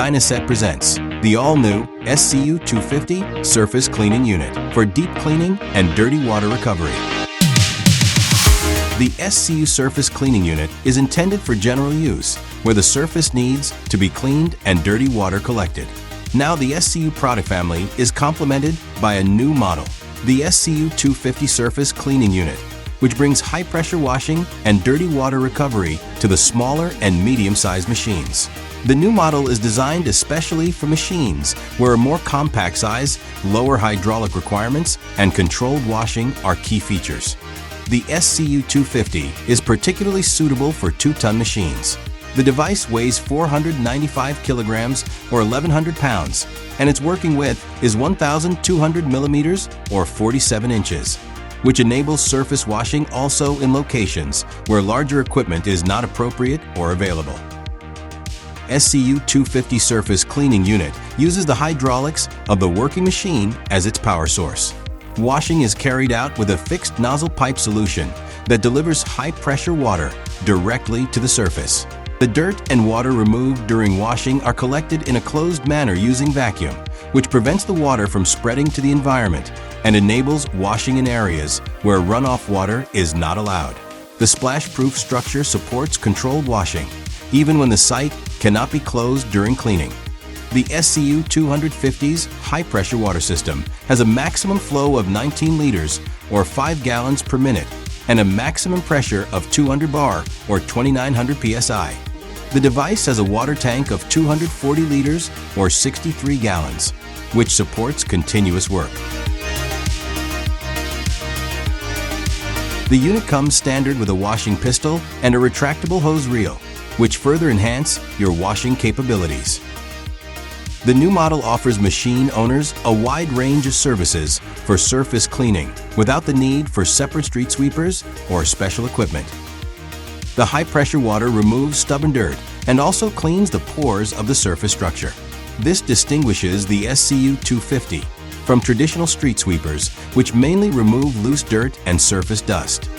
Dynaset presents the all-new SCU250 Surface Cleaning Unit for deep cleaning and dirty water recovery. The SCU Surface Cleaning Unit is intended for general use, where the surface needs to be cleaned and dirty water collected. Now the SCU product family is complemented by a new model, the SCU250 Surface Cleaning Unit, which brings high-pressure washing and dirty water recovery to the smaller and medium-sized machines. The new model is designed especially for machines where a more compact size, lower hydraulic requirements, and controlled washing are key features. The SCU250 is particularly suitable for 2-ton machines. The device weighs 495 kilograms or 1,100 pounds, and its working width is 1,200 millimeters or 47 inches, which enables surface washing also in locations where larger equipment is not appropriate or available. SCU250 Surface Cleaning Unit uses the hydraulics of the working machine as its power source. Washing is carried out with a fixed nozzle pipe solution that delivers high-pressure water directly to the surface. The dirt and water removed during washing are collected in a closed manner using vacuum, which prevents the water from spreading to the environment and enables washing in areas where runoff water is not allowed. The splash-proof structure supports controlled washing, even when the site cannot be closed during cleaning. The SCU250's high-pressure water system has a maximum flow of 19 liters or 5 gallons per minute and a maximum pressure of 200 bar or 2,900 psi. The device has a water tank of 240 liters or 63 gallons, which supports continuous work. The unit comes standard with a washing pistol and a retractable hose reel, which further enhance your washing capabilities. The new model offers machine owners a wide range of services for surface cleaning without the need for separate street sweepers or special equipment. The high-pressure water removes stubborn dirt and also cleans the pores of the surface structure. This distinguishes the SCU250 from traditional street sweepers, which mainly remove loose dirt and surface dust.